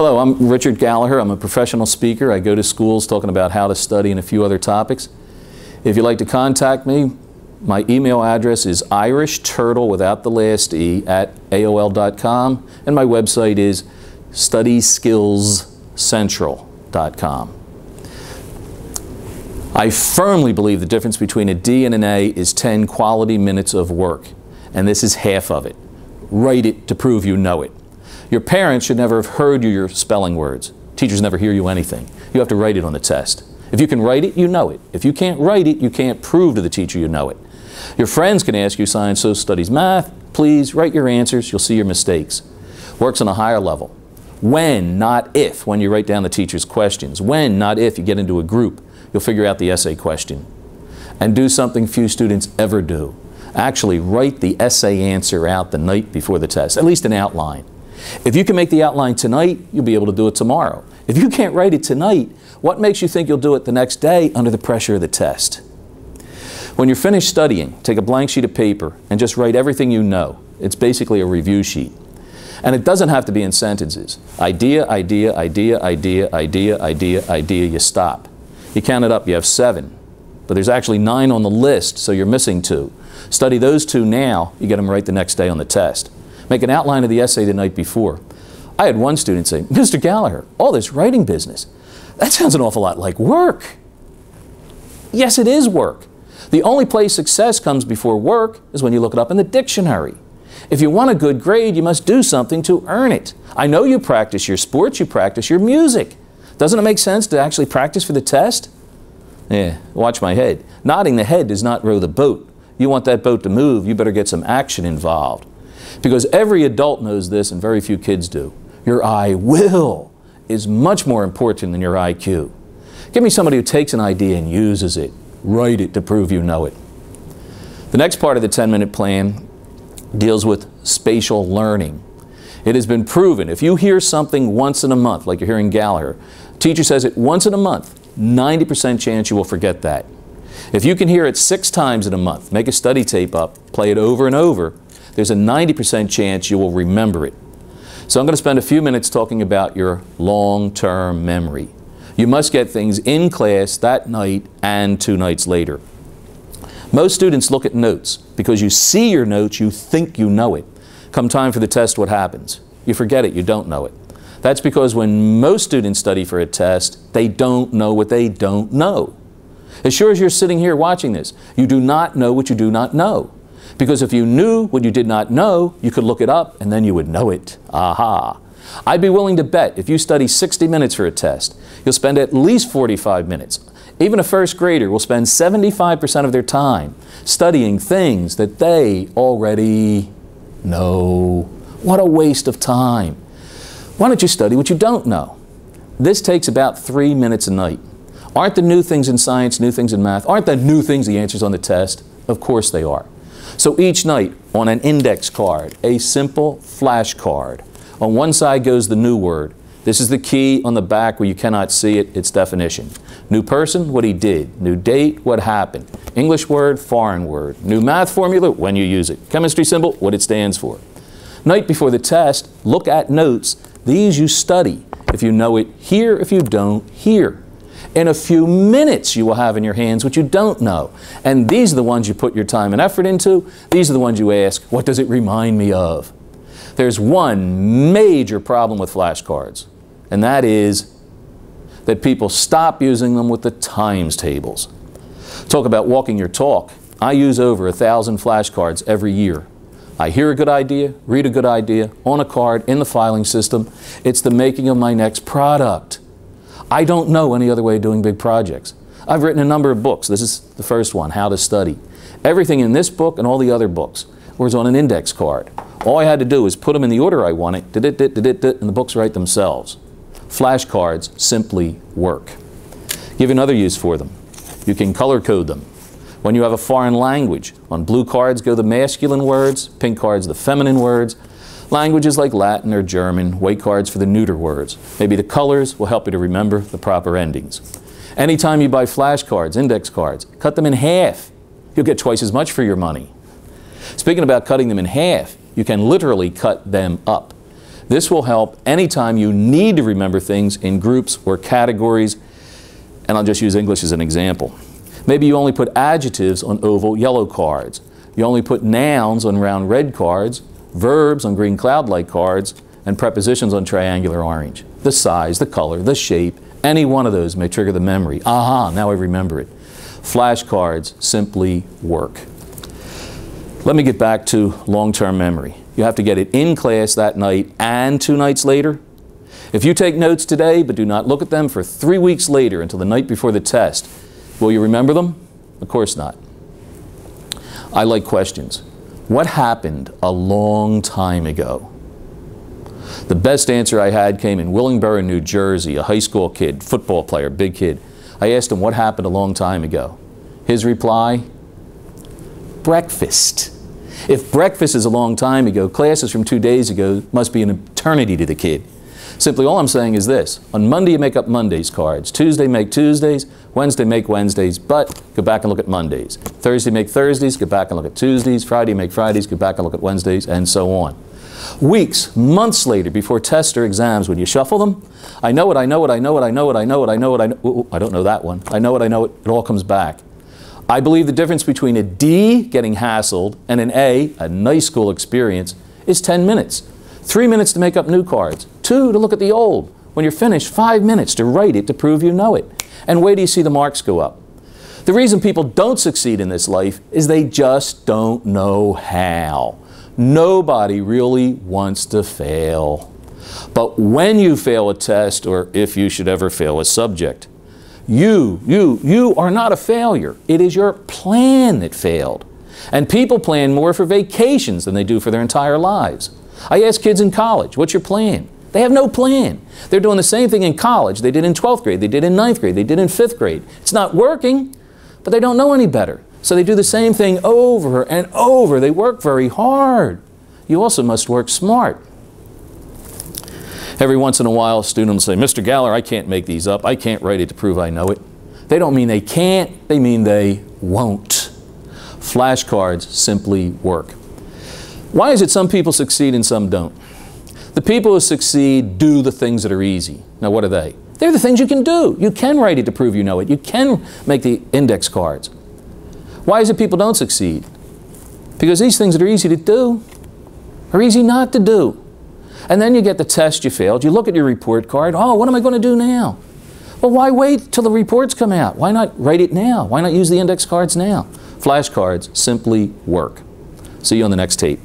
Hello, I'm Richard Gallagher. I'm a professional speaker. I go to schools talking about how to study and a few other topics. If you'd like to contact me, my email address is irishturtle without the last E at AOL.com, and my website is studyskillscentral.com. I firmly believe the difference between a D and an A is 10 quality minutes of work, and this is half of it. Write it to prove you know it. Your parents should never have heard you your spelling words. Teachers never hear you anything. You have to write it on the test. If you can write it, you know it. If you can't write it, you can't prove to the teacher you know it. Your friends can ask you science, social studies, math. Please write your answers. You'll see your mistakes. Works on a higher level. When, not if, when you write down the teacher's questions. When, not if, you get into a group, you'll figure out the essay question. And do something few students ever do. Actually, write the essay answer out the night before the test, at least an outline. If you can make the outline tonight, you'll be able to do it tomorrow. If you can't write it tonight, what makes you think you'll do it the next day under the pressure of the test? When you're finished studying, take a blank sheet of paper and just write everything you know. It's basically a review sheet. And it doesn't have to be in sentences. Idea, idea, idea, idea, idea, idea, idea, you stop. You count it up, you have 7. But there's actually 9 on the list, so you're missing 2. Study those 2 now, you get them right the next day on the test. Make an outline of the essay the night before. I had one student say, "Mr. Gallagher, all this writing business, that sounds an awful lot like work." Yes, it is work. The only place success comes before work is when you look it up in the dictionary. If you want a good grade, you must do something to earn it. I know you practice your sports, you practice your music. Doesn't it make sense to actually practice for the test? Yeah, watch my head. Nodding the head does not row the boat. You want that boat to move, you better get some action involved. Because every adult knows this and very few kids do. Your I will is much more important than your IQ. Give me somebody who takes an idea and uses it. Write it to prove you know it. The next part of the 10-minute plan deals with spatial learning. It has been proven if you hear something once in a month, like you're hearing Gallagher, teacher says it once in a month, 90% chance you will forget that. If you can hear it 6 times in a month, make a study tape up, play it over and over, there's a 90% chance you will remember it. So I'm going to spend a few minutes talking about your long-term memory. You must get things in class that night and 2 nights later. Most students look at notes. Because you see your notes, you think you know it. Come time for the test, what happens? You forget it, you don't know it. That's because when most students study for a test, they don't know what they don't know. As sure as you're sitting here watching this, you do not know what you do not know. Because if you knew what you did not know, you could look it up and then you would know it. Aha! I'd be willing to bet if you study 60 minutes for a test, you'll spend at least 45 minutes. Even a first grader will spend 75% of their time studying things that they already know. What a waste of time. Why don't you study what you don't know? This takes about 3 minutes a night. Aren't the new things in science, new things in math, aren't the new things the answers on the test? Of course they are. So each night on an index card, a simple flashcard, on one side goes the new word. This is the key on the back where you cannot see it, its definition. New person, what he did. New date, what happened. English word, foreign word. New math formula, when you use it. Chemistry symbol, what it stands for. Night before the test, look at notes. These you study. If you know it, here. If you don't, here. In a few minutes you will have in your hands what you don't know. And these are the ones you put your time and effort into. These are the ones you ask, what does it remind me of? There's one major problem with flashcards, and that is that people stop using them with the times tables. Talk about walking your talk. I use over 1,000 flashcards every year. I hear a good idea, read a good idea, on a card, in the filing system. It's the making of my next product. I don't know any other way of doing big projects. I've written a number of books. This is the first one, How to Study. Everything in this book and all the other books was on an index card. All I had to do was put them in the order I wanted, and the books write themselves. Flashcards simply work. Give you another use for them. You can color code them. When you have a foreign language, on blue cards go the masculine words, pink cards the feminine words. Languages like Latin or German, white cards for the neuter words. Maybe the colors will help you to remember the proper endings. Anytime you buy flashcards, index cards, cut them in half. You'll get twice as much for your money. Speaking about cutting them in half, you can literally cut them up. This will help anytime you need to remember things in groups or categories, and I'll just use English as an example. Maybe you only put adjectives on oval yellow cards. You only put nouns on round red cards, verbs on green cloud-like cards, and prepositions on triangular orange. The size, the color, the shape, any one of those may trigger the memory. Aha, now I remember it. Flashcards simply work. Let me get back to long-term memory. You have to get it in class that night and 2 nights later. If you take notes today but do not look at them for 3 weeks later until the night before the test, will you remember them? Of course not. I like questions. What happened a long time ago? The best answer I had came in Willingboro, New Jersey, a high school kid, football player, big kid. I asked him what happened a long time ago. His reply, breakfast. If breakfast is a long time ago, classes from 2 days ago must be an eternity to the kid. Simply all I'm saying is this. On Monday you make up Monday's cards. Tuesday make Tuesdays. Wednesday make Wednesdays, but go back and look at Mondays. Thursday make Thursdays, go back and look at Tuesdays. Friday make Fridays, go back and look at Wednesdays, and so on. Weeks, months later, before tests or exams, when you shuffle them, I know it, I know it, I know it, I know it, I know it, I know it, I know it. Ooh, I don't know that one. I know it, it all comes back. I believe the difference between a D, getting hassled, and an A nice school experience, is 10 minutes. 3 minutes to make up new cards. 2 to look at the old. When you're finished, 5 minutes to write it to prove you know it. And wait till you see the marks go up. The reason people don't succeed in this life is they just don't know how. Nobody really wants to fail. But when you fail a test, or if you should ever fail a subject, you are not a failure. It is your plan that failed. And people plan more for vacations than they do for their entire lives. I ask kids in college, what's your plan? They have no plan. They're doing the same thing in college they did in 12th grade, they did in 9th grade, they did in 5th grade. It's not working, but they don't know any better. So they do the same thing over and over. They work very hard. You also must work smart. Every once in a while, students say, Mr. Galler, I can't make these up. I can't write it to prove I know it. They don't mean they can't, they mean they won't. Flashcards simply work. Why is it some people succeed and some don't? The people who succeed do the things that are easy. Now what are they? They're the things you can do. You can write it to prove you know it. You can make the index cards. Why is it people don't succeed? Because these things that are easy to do are easy not to do. And then you get the test you failed. You look at your report card. Oh, what am I going to do now? Well, why wait till the reports come out? Why not write it now? Why not use the index cards now? Flashcards simply work. See you on the next tape.